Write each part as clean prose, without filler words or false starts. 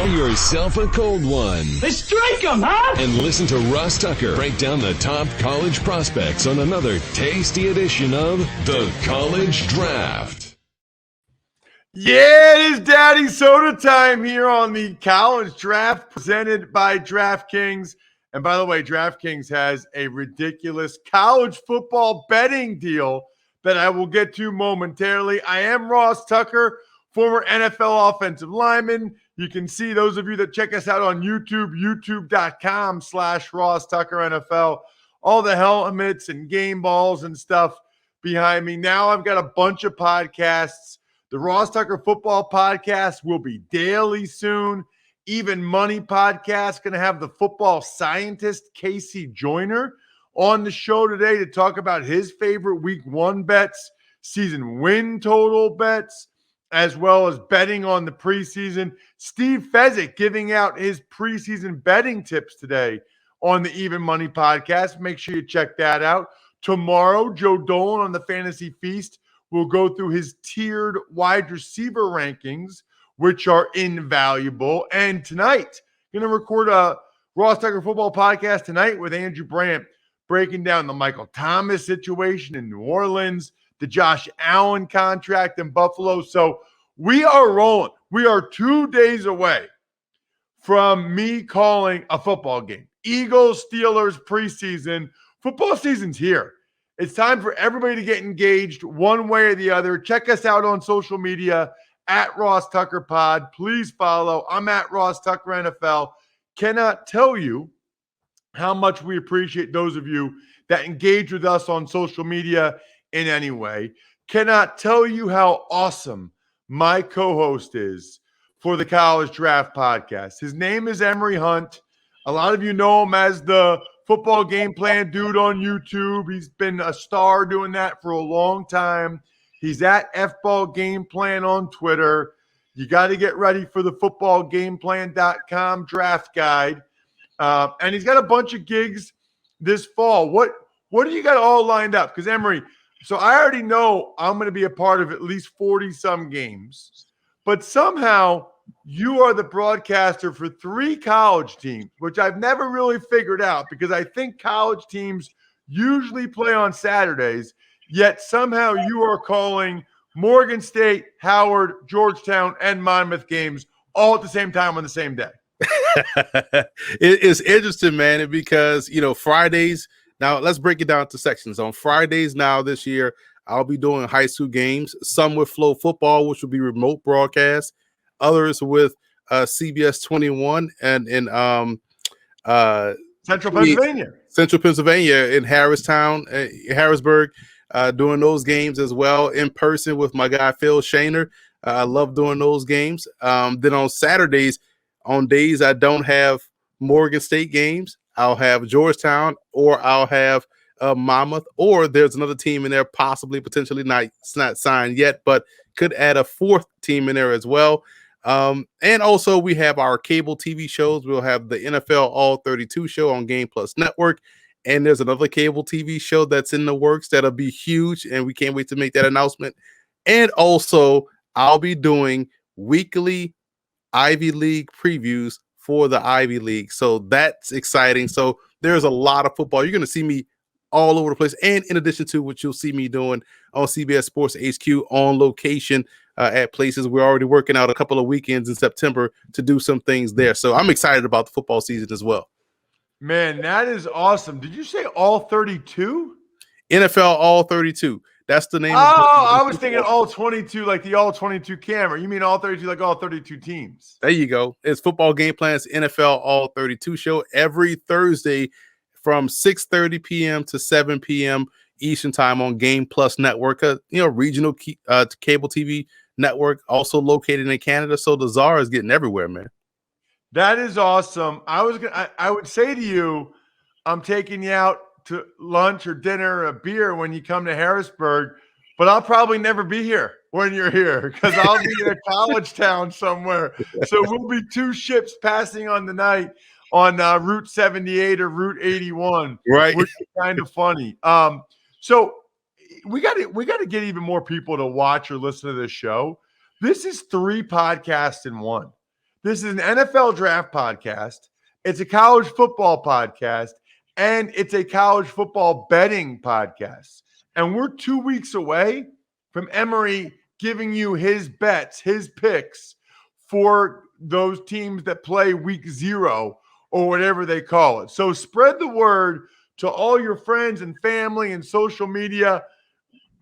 Pour yourself a cold one. Let's strike 'em, huh? And listen to Ross Tucker break down the top college prospects on another tasty edition of The College Draft. Yeah, it is Daddy Soda time here on the College Draft presented by DraftKings. And by the way, DraftKings has a ridiculous college football betting deal that I will get to momentarily. I am Ross Tucker, former NFL offensive lineman. You can see those of you that check us out on YouTube, youtube.com/Ross Tucker NFL, all the helmets and game balls and stuff behind me. Now I've got a bunch of podcasts. The Ross Tucker Football Podcast will be daily soon. Even Money Podcast going to have the football scientist Casey Joyner on the show today to talk about his favorite week one bets, season win total bets, as well as betting on the preseason. Steve Fezzik giving out his preseason betting tips today on the Even Money Podcast. Make sure you check that out. Tomorrow, Joe Dolan on the Fantasy Feast will go through his tiered wide receiver rankings, which are invaluable. And tonight, going to record a Ross Tucker Football Podcast tonight with Andrew Brandt, breaking down the Michael Thomas situation in New Orleans, the Josh Allen contract in Buffalo. So we are rolling. We are 2 days away from me calling a football game. Eagles, Steelers preseason. Football season's here. It's time for everybody to get engaged one way or the other. Check us out on social media at Ross Tucker Pod. Please follow. I'm at Ross Tucker NFL. Cannot tell you how much we appreciate those of you that engage with us on social media in any way. Cannot tell you how awesome my co-host is for the College Draft Podcast. His name is Emory Hunt. A lot of you know him as the football game plan dude on YouTube. He's been a star doing that for a long time. He's at FBall Game Plan on Twitter. You got to get ready for the footballgameplan.com draft guide. And he's got a bunch of gigs this fall. What do you got all lined up? Because, Emory, so I already know I'm going to be a part of at least 40-some games. But somehow you are the broadcaster for 3 college teams, which I've never really figured out because I think college teams usually play on Saturdays, yet somehow you are calling Morgan State, Howard, Georgetown, and Monmouth games all at the same time on the same day. It's interesting, man, because, Fridays, now let's break it down to sections. On Fridays now this year, I'll be doing high school games, some with Flow Football, which will be remote broadcast, others with CBS 21 and in Central Pennsylvania in Harrisburg, doing those games as well in person with my guy Phil Shaner. I love doing those games. Then on Saturdays, on days I don't have Morgan State games, I'll have Georgetown or I'll have Monmouth, or there's another team in there, potentially not. It's not signed yet, but could add a 4th team in there as well. And also we have our cable TV shows. We'll have the NFL All 32 show on Game Plus Network. And there's another cable TV show that's in the works that'll be huge. And we can't wait to make that announcement. And also I'll be doing weekly Ivy League previews for the Ivy League. So that's exciting. So there's a lot of football. You're going to see me all over the place. And in addition to what you'll see me doing on CBS Sports HQ on location at places, we're already working out a couple of weekends in September to do some things there. So I'm excited about the football season as well. Man, that is awesome. Did you say all 32? NFL All 32. That's the name. I was thinking all 22, like the all 22 camera. You mean all 32, like all 32 teams? There you go. It's Football Game Plan's NFL All 32 show every Thursday from 6:30 p.m. to 7 p.m. Eastern time on Game Plus Network, regional cable TV network, also located in Canada. So the czar is getting everywhere, man. That is awesome. I would say to you, I'm taking you out to lunch or dinner or a beer when you come to Harrisburg, but I'll probably never be here when you're here because I'll be in a college town somewhere. So we'll be 2 ships passing on the night on Route 78 or Route 81, right? Which is kind of funny. So we got to get even more people to watch or listen to this show. This is 3 podcasts in one. This is an NFL draft podcast. It's a college football podcast, and it's a college football betting podcast. And we're 2 weeks away from Emory giving you his bets, his picks for those teams that play week 0 or whatever they call it. So spread the word to all your friends and family and social media.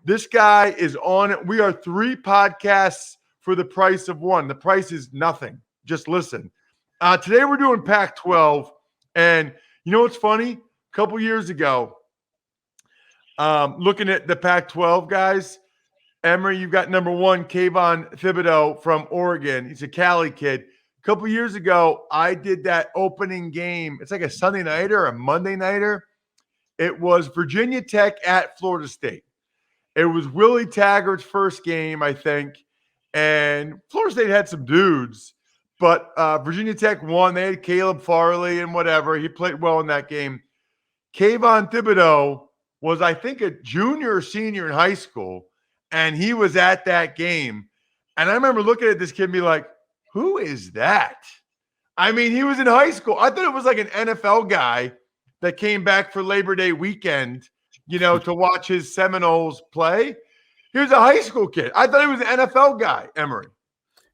This guy is on it. We are 3 podcasts for the price of 1. The price is nothing. Just listen. Today we're doing Pac-12. And you know what's funny? A couple years ago, looking at the Pac-12 guys, Emory, you've got number 1, Kayvon Thibodeaux from Oregon. He's a Cali kid. A couple years ago, I did that opening game. It's like a Sunday nighter or a Monday nighter. It was Virginia Tech at Florida State. It was Willie Taggart's first game, I think. And Florida State had some dudes, but Virginia Tech won. They had Caleb Farley and whatever. He played well in that game. Kayvon Thibodeaux was, I think, a junior or senior in high school, and he was at that game. And I remember looking at this kid and be like, who is that? I mean, he was in high school. I thought it was like an NFL guy that came back for Labor Day weekend, to watch his Seminoles play. He was a high school kid. I thought he was an NFL guy, Emory.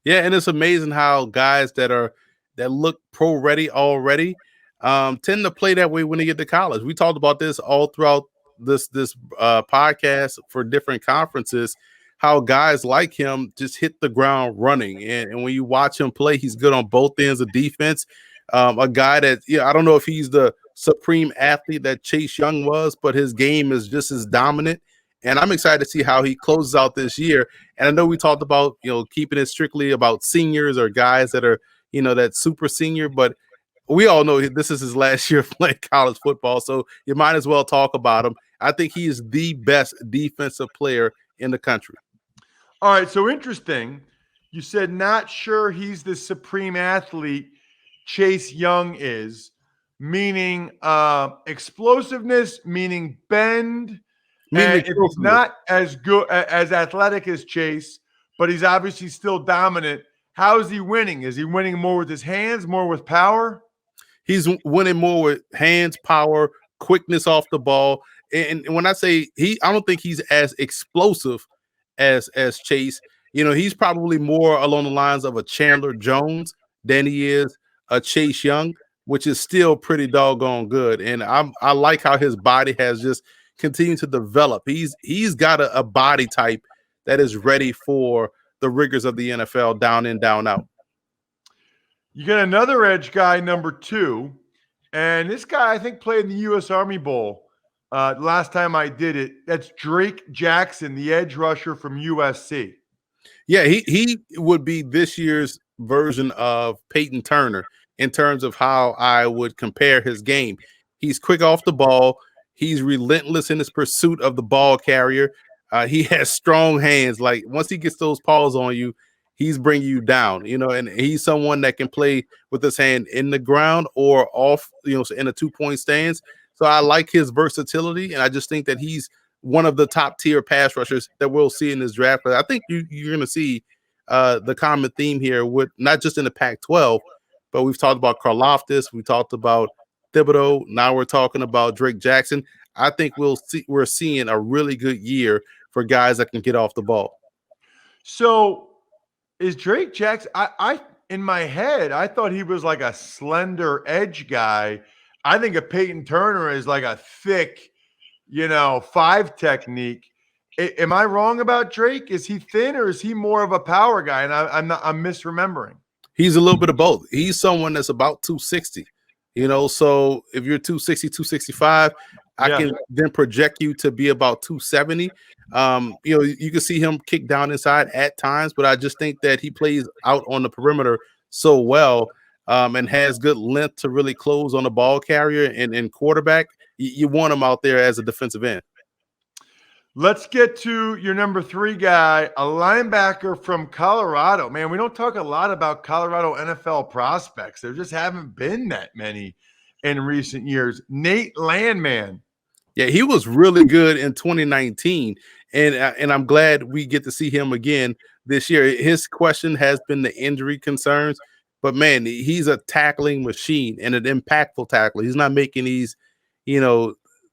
Yeah, and it's amazing how guys that look pro ready already tend to play that way when they get to college. We talked about this all throughout this podcast for different conferences, how guys like him just hit the ground running. And when you watch him play, he's good on both ends of defense. A guy that, I don't know if he's the supreme athlete that Chase Young was, but his game is just as dominant. And I'm excited to see how he closes out this year. And I know we talked about, keeping it strictly about seniors or guys that are, that super senior, but we all know this is his last year playing college football. So you might as well talk about him. I think he is the best defensive player in the country. All right. So interesting. You said not sure he's the supreme athlete Chase Young is, meaning explosiveness, meaning bend. And if he's not as good, as athletic as Chase, but he's obviously still dominant, how is he winning? Is he winning more with his hands, more with power? He's winning more with hands, power, quickness off the ball. And when I say I don't think he's as explosive as Chase. He's probably more along the lines of a Chandler Jones than he is a Chase Young, which is still pretty doggone good. And I like how his body has just continue to develop. He's got a body type that is ready for the rigors of the NFL, down in, down out. You got another edge guy, number 2, and this guy I think played in the U.S. Army Bowl last time I did it. That's Drake Jackson, the edge rusher from USC. Yeah, he would be this year's version of Peyton Turner in terms of how I would compare his game. He's quick off the ball. He's relentless in his pursuit of the ball carrier. He has strong hands. Like once he gets those paws on you, he's bringing you down, and he's someone that can play with his hand in the ground or off, in a 2-point stance. So I like his versatility. And I just think that he's one of the top tier pass rushers that we'll see in this draft. But I think you're going to see the common theme here with not just in the Pac-12, but we've talked about Karlaftis. We talked about Thibodeaux. Now we're talking about Drake Jackson. I think we're seeing a really good year for guys that can get off the ball. So is Drake Jackson, I in my head, I thought he was like a slender edge guy. I think a Peyton Turner is like a thick, 5 technique. Am I wrong about Drake? Is he thin or is he more of a power guy? And I'm misremembering. He's a little bit of both. He's someone that's about 260. So if you're 260, 265, I can then project you to be about 270. You can see him kick down inside at times, but I just think that he plays out on the perimeter so well and has good length to really close on the ball carrier and quarterback. You want him out there as a defensive end. Let's get to your number 3 guy, a linebacker from Colorado. Man, we don't talk a lot about Colorado NFL prospects. There just haven't been that many in recent years. Nate Landman. Yeah, he was really good in 2019, and I'm glad we get to see him again this year. His question has been the injury concerns. But man, he's a tackling machine and an impactful tackler. He's not making these,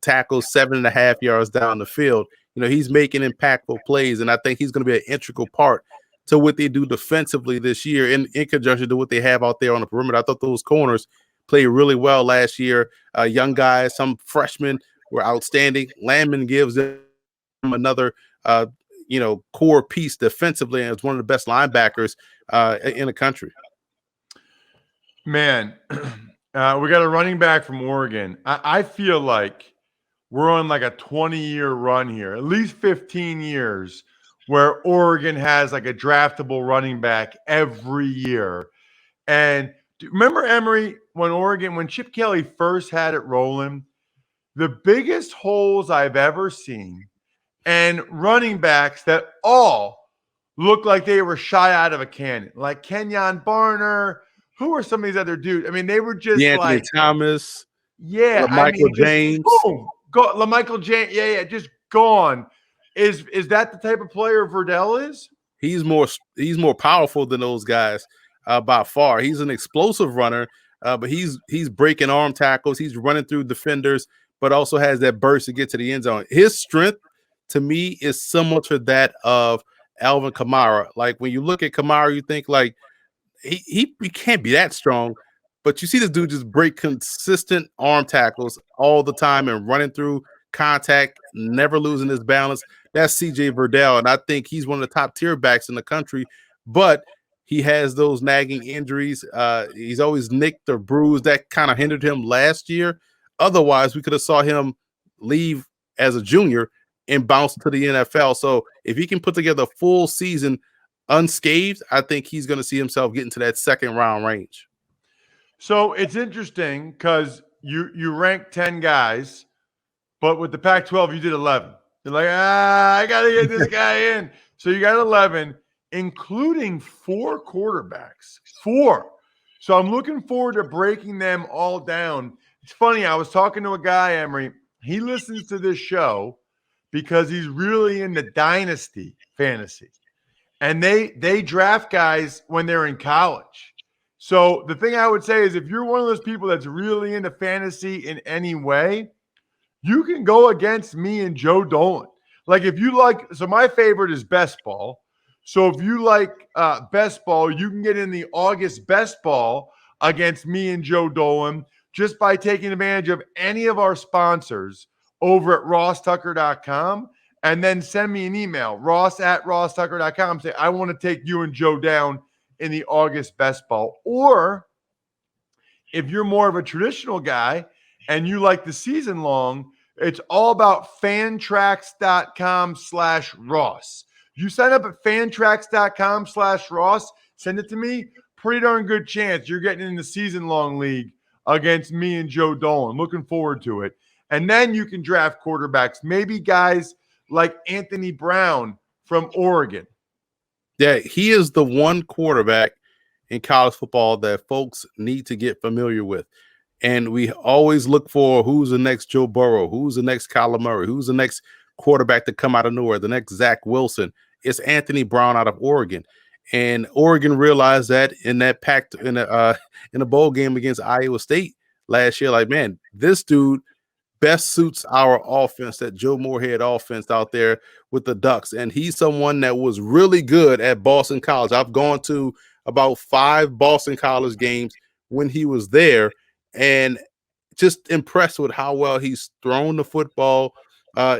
tackles 7.5 yards down the field. He's making impactful plays, and I think he's going to be an integral part to what they do defensively this year in conjunction to what they have out there on the perimeter. I thought those corners played really well last year. Young guys, some freshmen were outstanding. Landman gives them another, core piece defensively, and is one of the best linebackers in the country. Man, we got a running back from Oregon. I feel like we're on like a 20-year run here, at least 15 years, where Oregon has like a draftable running back every year. And remember, Emory, when Chip Kelly first had it rolling, the biggest holes I've ever seen, and running backs that all looked like they were shot out of a cannon, like Kenyon Barner. Who are some of these other dudes? I mean, they were just Anthony Thomas. Yeah. Michael James. Boom, LaMichael James. Yeah, just gone. Is that the type of player Verdell is? He's more powerful than those guys by far. He's an explosive runner, but he's breaking arm tackles. He's running through defenders, but also has that burst to get to the end zone. His strength, to me, is similar to that of Alvin Kamara. Like when you look at Kamara, you think like he can't be that strong, but you see this dude just break consistent arm tackles all the time and running through contact, never losing his balance. That's CJ Verdell, and I think he's one of the top tier backs in the country, but he has those nagging injuries. He's always nicked or bruised. That kind of hindered him last year. Otherwise, we could have saw him leave as a junior and bounce to the NFL. So if he can put together a full season unscathed, I think he's going to see himself getting to that second round range. So it's interesting because you ranked 10 guys, but with the Pac-12, you did 11. You're like, I got to get this guy in. So you got 11, including 4 quarterbacks. 4. So I'm looking forward to breaking them all down. It's funny. I was talking to a guy, Emory. He listens to this show because he's really into dynasty fantasy. And they draft guys when they're in college. So the thing I would say is if you're one of those people that's really into fantasy in any way, you can go against me and Joe Dolan. Like if you like, so my favorite is best ball. So if you like best ball, you can get in the August best ball against me and Joe Dolan just by taking advantage of any of our sponsors over at rosstucker.com. And then send me an email, ross@rosstucker.com. Say, I want to take you and Joe down in the August best ball. Or if you're more of a traditional guy and you like the season long, it's all about fantrax.com/Ross. You sign up at fantrax.com/Ross, send it to me. Pretty darn good chance you're getting in the season long league against me and Joe Dolan. Looking forward to it. And then you can draft quarterbacks, maybe guys like Anthony Brown from Oregon. Yeah, he is the one quarterback in college football that folks need to get familiar with. And we always look for who's the next Joe Burrow, who's the next Kyler Murray, who's the next quarterback to come out of nowhere, the next Zach Wilson. It's Anthony Brown out of Oregon. And Oregon realized that in that in a bowl game against Iowa State last year, like, man, this dude best suits our offense, that Joe Moorhead offense out there with the Ducks. And he's someone that was really good at Boston College. I've gone to about 5 Boston College games when he was there and just impressed with how well he's thrown the football.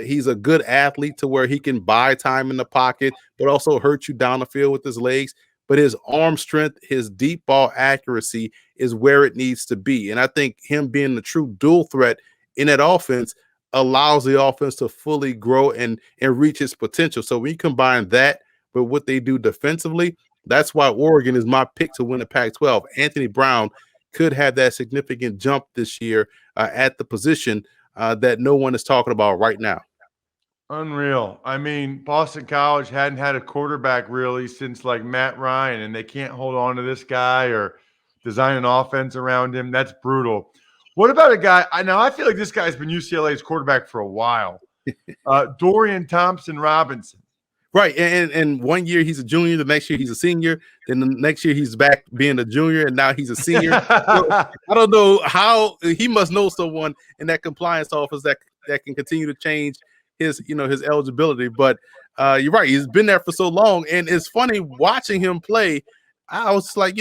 He's a good athlete to where he can buy time in the pocket, but also hurt you down the field with his legs. But his arm strength, his deep ball accuracy is where it needs to be. And I think him being the true dual threat in that offense allows the offense to fully grow and reach its potential. So when you combine that with what they do defensively, that's why Oregon is my pick to win the Pac-12. Anthony Brown could have that significant jump this year at the position that no one is talking about right now. Unreal. I mean, Boston College hadn't had a quarterback really since like Matt Ryan, and they can't hold on to this guy or design an offense around him. That's brutal. What about a guy? I feel like this guy's been UCLA's quarterback for a while. Dorian Thompson Robinson. Right, and 1 year he's a junior, the next year he's a senior, then the next year he's back being a junior, and now he's a senior. So I don't know how he must know someone in that compliance office that can continue to change his his eligibility. But you're right, he's been there for so long, and it's funny watching him play. I was like,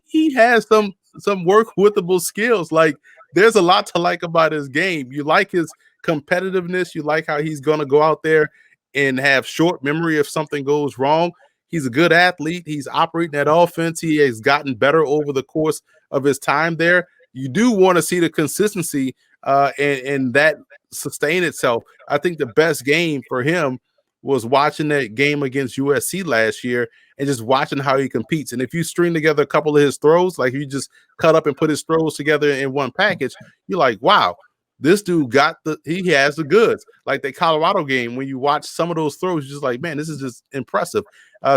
he has some work withable skills. Like there's a lot to like about his game. You like his competitiveness. You like how he's gonna go out there and have short memory if something goes wrong. He's a good athlete. He's operating that offense. He has gotten better over the course of his time there. You do want to see the consistency and that sustain itself. I think the best game for him was watching that game against USC last year and just watching how he competes. And if you string together a couple of his throws, like you just cut up and put his throws together in one package, you're like, wow, this dude he has the goods. Like the Colorado game, when you watch some of those throws, you're just like, man, this is just impressive.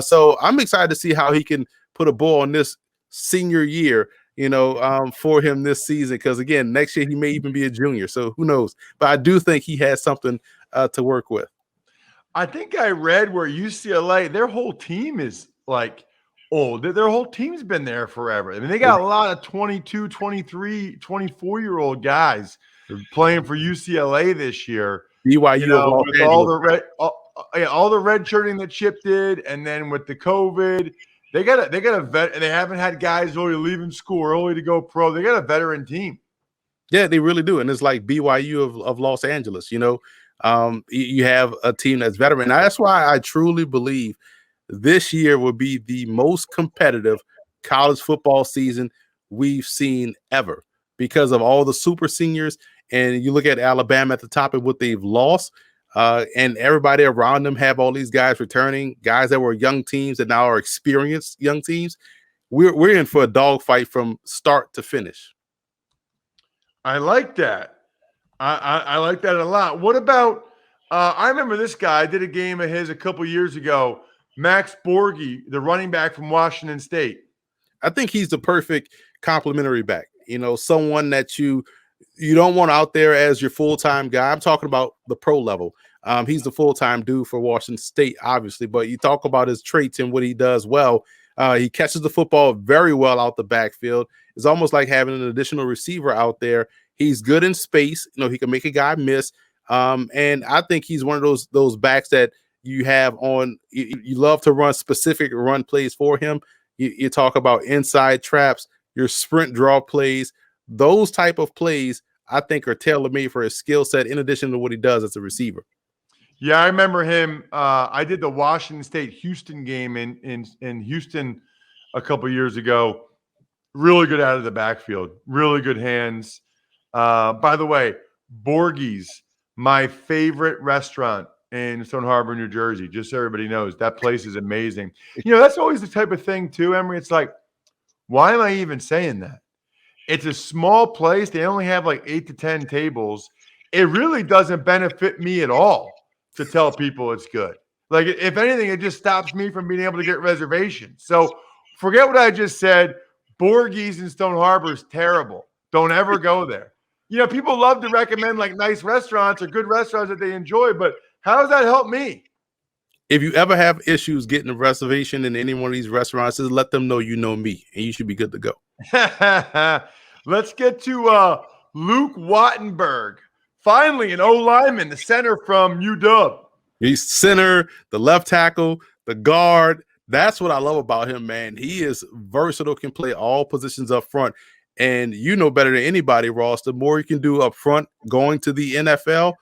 So I'm excited to see how he can put a ball on this senior year, for him this season. Because again, next year he may even be a junior. So who knows? But I do think he has something to work with. I think I read where UCLA, their whole team is like old. Their whole team's been there forever. I mean, they got a lot of 22, 23, 24-year-old guys playing for UCLA this year. BYU with all the red shirting that Chip did, and then with the COVID, they got a vet, and they haven't had guys really leaving school early to go pro. They got a veteran team. Yeah, they really do, and it's like BYU of Los Angeles. You have a team that's veteran. Now, that's why I truly believe this year will be the most competitive college football season we've seen ever because of all the super seniors. And you look at Alabama at the top and what they've lost, and everybody around them have all these guys returning, guys that were young teams that now are experienced young teams. We're in for a dogfight from start to finish. I like that. I like that a lot. What about I remember this guy. I did a game of his a couple years ago. Max Borghi, the running back from Washington State. I think he's the perfect complementary back. Someone that you don't want out there as your full-time guy. I'm talking about the pro level. He's the full-time dude for Washington State, obviously, but you talk about his traits and what he does well. He catches the football very well out the backfield. It's almost like having an additional receiver out there. He's good in space. He can make a guy miss. And I think he's one of those backs that you have on. You love to run specific run plays for him. You talk about inside traps, your sprint draw plays. Those type of plays, I think, are tailor-made for his skill set in addition to what he does as a receiver. Yeah, I remember him. I did the Washington State-Houston game in Houston a couple years ago. Really good out of the backfield. Really good hands. By the way, Borghi's, my favorite restaurant in Stone Harbor, New Jersey. Just so everybody knows, that place is amazing. That's always the type of thing, too, Emory. It's like, why am I even saying that? It's a small place. They only have like 8 to 10 tables. It really doesn't benefit me at all to tell people it's good. Like, if anything, it just stops me from being able to get reservations. So forget what I just said. Borghi's in Stone Harbor is terrible. Don't ever go there. People love to recommend like nice restaurants or good restaurants that they enjoy, but how does that help me? If you ever have issues getting a reservation in any one of these restaurants, just let them know you know me, and you should be good to go. Let's get to Luke Wattenberg. Finally, an O-lineman, the center from UW. He's center, the left tackle, the guard. That's what I love about him, man. He is versatile, can play all positions up front. And you know better than anybody, Ross, the more you can do up front going to the NFL,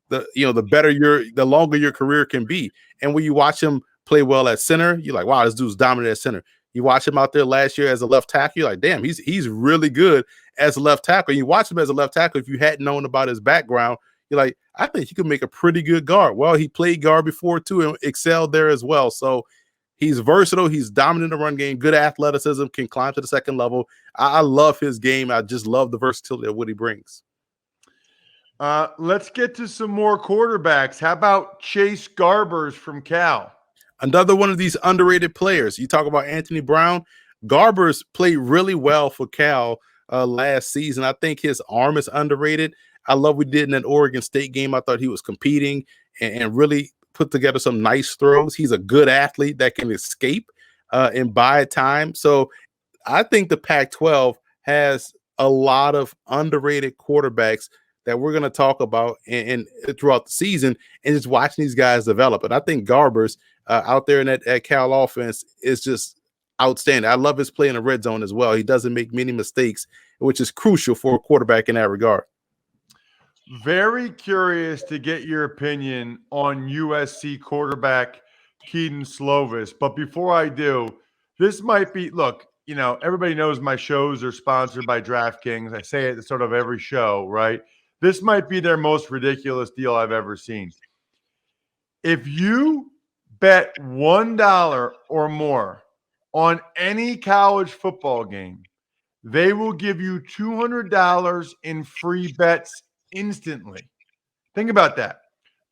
the better the longer your career can be. And when you watch him play well at center, you're like, wow, this dude's dominant at center. You watch him out there last year as a left tackle, you're like, damn, he's really good as a left tackle. You watch him as a left tackle, if you hadn't known about his background, you're like, I think he could make a pretty good guard. Well, he played guard before too and excelled there as well. So he's versatile. He's dominant in the run game, good athleticism, can climb to the second level. I love his game. I just love the versatility of what he brings. Let's get to some more quarterbacks. How about Chase Garbers from Cal? Another one of these underrated players. You talk about Anthony Brown. Garbers played really well for Cal last season. I think his arm is underrated. I love what he did in that Oregon State game. I thought he was competing and really put together some nice throws. He's a good athlete that can escape and buy time. So I think the Pac-12 has a lot of underrated quarterbacks that we're going to talk about and throughout the season, and just watching these guys develop. And I think Garbers out there in that Cal offense is just outstanding. I love his play in the red zone as well. He doesn't make many mistakes, which is crucial for a quarterback in that regard. Very curious to get your opinion on USC quarterback Keaton Slovis. But before I do, this might be, look, everybody knows my shows are sponsored by DraftKings. I say it at sort of every show, right? This might be their most ridiculous deal I've ever seen. If you bet $1 or more on any college football game, they will give you $200 in free bets instantly. Think about that.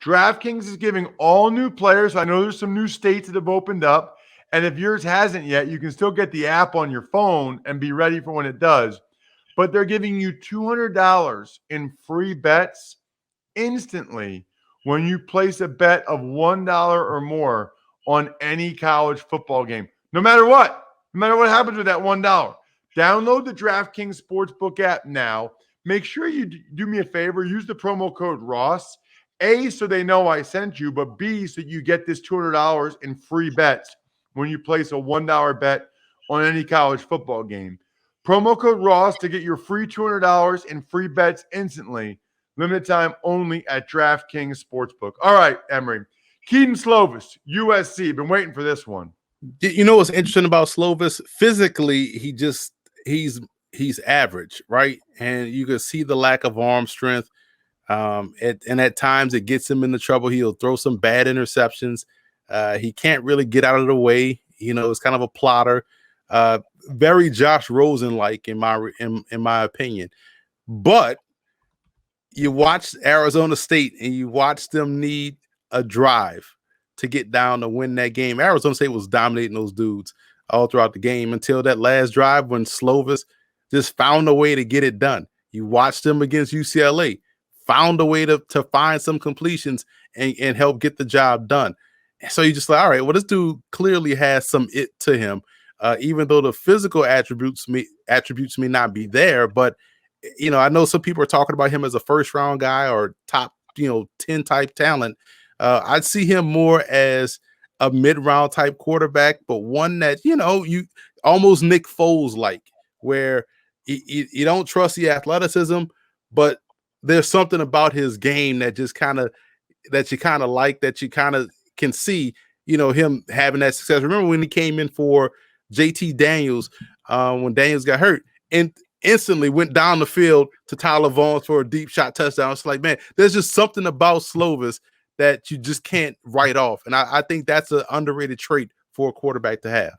DraftKings is giving all new players. I know there's some new states that have opened up. And if yours hasn't yet, you can still get the app on your phone and be ready for when it does. But they're giving you $200 in free bets instantly when you place a bet of $1 or more on any college football game. No matter what happens with that $1. Download the DraftKings Sportsbook app now. Make sure you do me a favor. Use the promo code Ross. A, so they know I sent you, but B, so you get this $200 in free bets when you place a $1 bet on any college football game. Promo code Ross to get your free $200 in free bets instantly. Limited time only at DraftKings Sportsbook. All right, Emory. Keaton Slovis, USC. Been waiting for this one. You know what's interesting about Slovis? Physically, he's average, right? And you can see the lack of arm strength. And at times it gets him into trouble. He'll throw some bad interceptions. He can't really get out of the way. It's kind of a plotter. Very Josh Rosen-like in my opinion. But you watch Arizona State and you watch them need a drive to get down to win that game. Arizona State was dominating those dudes all throughout the game until that last drive when Slovis just found a way to get it done. You watched them against UCLA, found a way to find some completions and help get the job done. So you just like, all right, well, this dude clearly has some it to him, even though the physical attributes may not be there. But, I know some people are talking about him as a first-round guy or top, 10 type talent. I'd see him more as a mid-round type quarterback, but one that, you almost Nick Foles-like, where you don't trust the athleticism, but there's something about his game that just that you kind of can see, him having that success. Remember when he came in for JT Daniels, when Daniels got hurt and instantly went down the field to Tyler Vaughn for a deep shot touchdown. It's like, man, there's just something about Slovis that you just can't write off. And I think that's an underrated trait for a quarterback to have.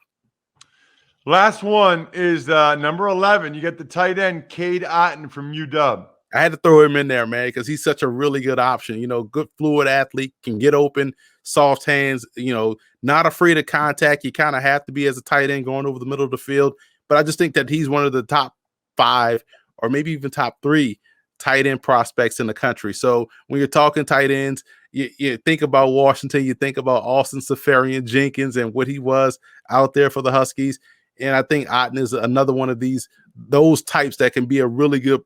Last one is number 11. You get the tight end, Kade Otton from UW. I had to throw him in there, man, because he's such a really good option. Good fluid athlete, can get open, soft hands, not afraid of contact. You kind of have to be as a tight end going over the middle of the field. But I just think that he's one of the top 5 or maybe even top 3 tight end prospects in the country. So when you're talking tight ends, you think about Washington, you think about Austin Seferian-Jenkins and what he was out there for the Huskies. And I think Otton is another one of those types that can be a really good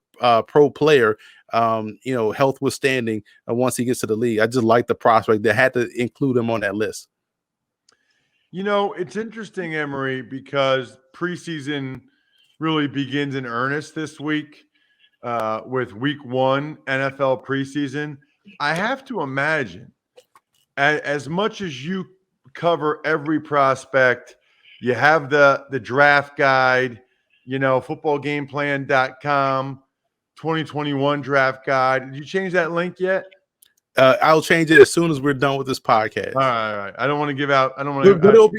pro player, health withstanding once he gets to the league. I just like the prospect. They had to include him on that list. It's interesting, Emory, because preseason really begins in earnest this week with week 1 NFL preseason. I have to imagine, as much as you cover every prospect, you have the draft guide, footballgameplan.com, 2021 draft guide. Did you change that link yet? I'll change it as soon as we're done with this podcast. All right. I don't want to give out. I don't want to. But it'll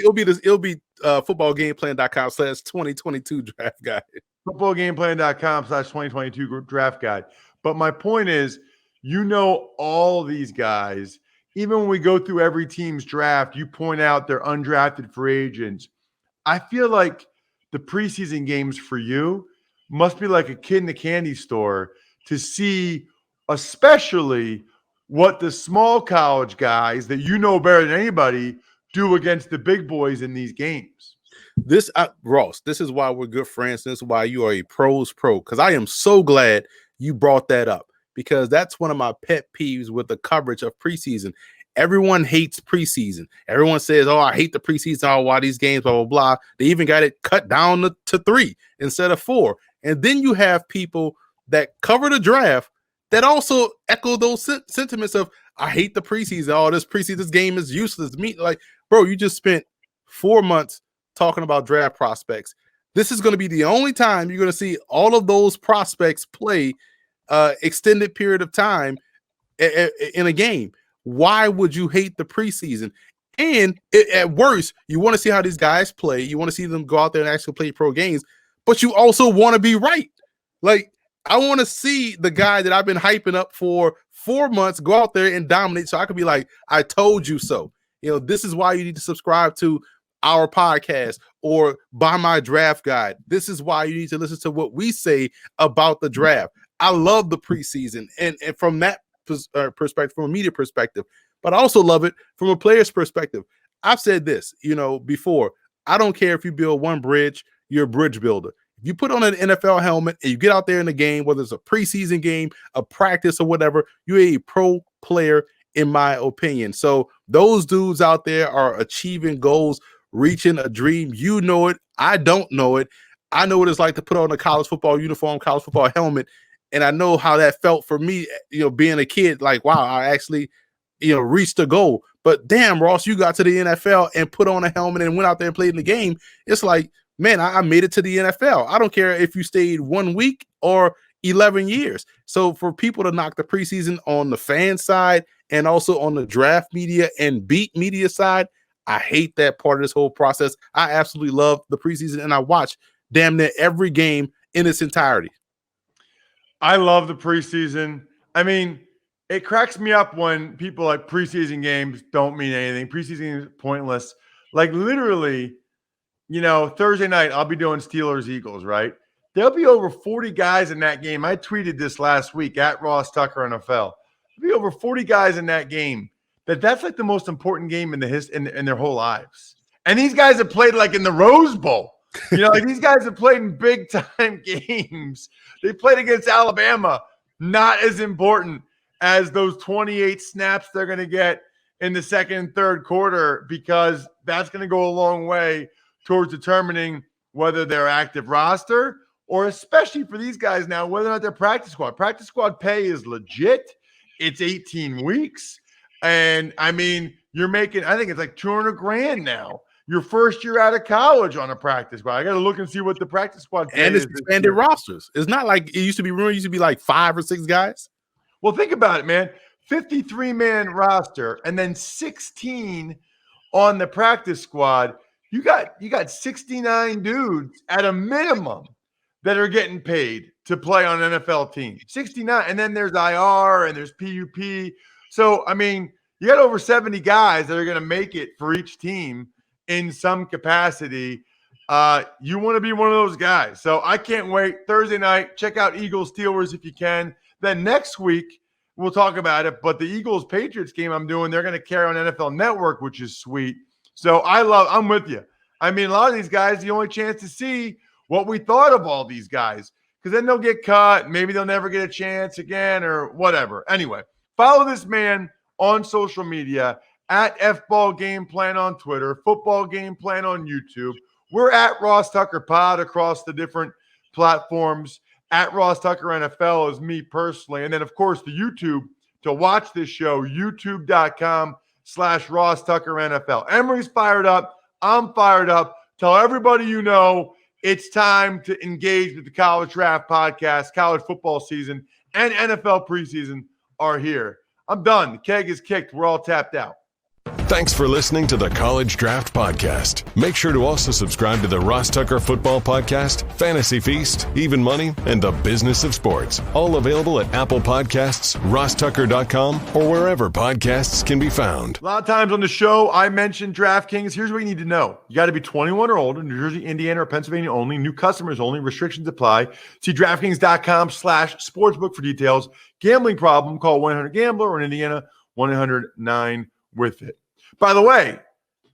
be footballgameplan.com/2022 draft guide. Footballgameplan.com/2022 draft guide. But my point is, all these guys. Even when we go through every team's draft, you point out their undrafted free agents. I feel like the preseason games for you must be like a kid in the candy store to see, especially what the small college guys that you know better than anybody do against the big boys in these games. This Ross, this is why we're good friends. This is why you are a pro's pro, because I am so glad you brought that up, because that's one of my pet peeves with the coverage of preseason. Everyone hates preseason. Everyone says, oh, I hate the preseason. Oh, why these games, blah, blah, blah. They even got it cut down to 3 instead of 4. And then you have people that cover the draft that also echo those sentiments of, I hate the preseason. Oh, this preseason, this game is useless. Me, like, bro, you just spent 4 months talking about draft prospects. This is going to be the only time you're going to see all of those prospects play extended period of time in a game. Why would you hate the preseason? And at worst, you want to see how these guys play. You want to see them go out there and actually play pro games, but you also want to be right. Like, I want to see the guy that I've been hyping up for 4 months go out there and dominate, so I could be like, I told you so. You know, this is why you need to subscribe to our podcast or buy my draft guide. This is why you need to listen to what we say about the draft. I love the preseason, and from that perspective, from a media perspective, but I also love it from a player's perspective. I've said this, before. I don't care if you build one bridge, you're a bridge builder. If you put on an NFL helmet and you get out there in the game, whether it's a preseason game, a practice, or whatever, you're a pro player, in my opinion. So those dudes out there are achieving goals, reaching a dream. You know it. I don't know it. I know what it's like to put on a college football uniform, college football helmet, and I know how that felt for me, being a kid. Like, wow, I actually, reached a goal. But damn, Ross, you got to the NFL and put on a helmet and went out there and played in the game. It's like, man, I made it to the NFL. I don't care if you stayed 1 week or 11 years. So for people to knock the preseason on the fan side and also on the draft media and beat media side, I hate that part of this whole process. I absolutely love the preseason, and I watch damn near every game in its entirety. I love the preseason. I mean, it cracks me up when people like preseason games don't mean anything. Preseason is pointless. Like, literally, Thursday night, I'll be doing Steelers-Eagles, right? There'll be over 40 guys in that game. I tweeted this last week at Ross Tucker NFL. There'll be over 40 guys in that game. That's like the most important game in in their whole lives. And these guys have played like in the Rose Bowl. Like, these guys have played in big time games. They played against Alabama. Not as important as those 28 snaps they're going to get in the second and third quarter, because that's going to go a long way towards determining whether they're active roster, or especially for these guys now, whether or not they're practice squad. Practice squad pay is legit. It's 18 weeks. And I mean, you're making, I think it's like $200,000 now. Your first year out of college on a practice squad. I got to look and see what the practice squad pay and it's is expanded rosters. It's not like it used to be. Remember, it used to be like 5 or 6 guys. Well, think about it, man. 53-man roster and then 16 on the practice squad. You got 69 dudes at a minimum that are getting paid to play on an NFL team. 69. And then there's IR and there's PUP. So, I mean, you got over 70 guys that are going to make it for each team in some capacity. You want to be one of those guys. So I can't wait. Thursday night, check out Eagles Steelers if you can. Then next week, we'll talk about it. But the Eagles Patriots game I'm doing, they're going to carry on NFL Network, which is sweet. So I'm with you. I mean, a lot of these guys, the only chance to see what we thought of all these guys, because then they'll get cut. Maybe they'll never get a chance again or whatever. Anyway, follow this man on social media at FBall Game Plan on Twitter, Football Game Plan on YouTube. We're at Ross Tucker Pod across the different platforms. At Ross Tucker NFL is me personally. And then, of course, the YouTube to watch this show, youtube.com/Ross Tucker NFL. Emory's fired up. I'm fired up. Tell everybody you know it's time to engage with the College Draft Podcast. College football season and NFL preseason are here. I'm done. The keg is kicked. We're all tapped out. Thanks for listening to the College Draft Podcast. Make sure to also subscribe to the Ross Tucker Football Podcast, Fantasy Feast, Even Money, and The Business of Sports. All available at Apple Podcasts, rosstucker.com, or wherever podcasts can be found. A lot of times on the show, I mentioned DraftKings. Here's what you need to know. You got to be 21 or older, New Jersey, Indiana, or Pennsylvania only. New customers only. Restrictions apply. See DraftKings.com/sportsbook for details. Gambling problem, call 1-800-GAMBLER, or in Indiana, 1-800-9-WITH-IT. By the way,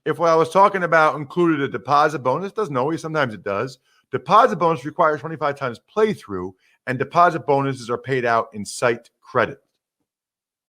if what I was talking about included a deposit bonus, doesn't always, sometimes it does. Deposit bonus requires 25 times playthrough, and deposit bonuses are paid out in site credit.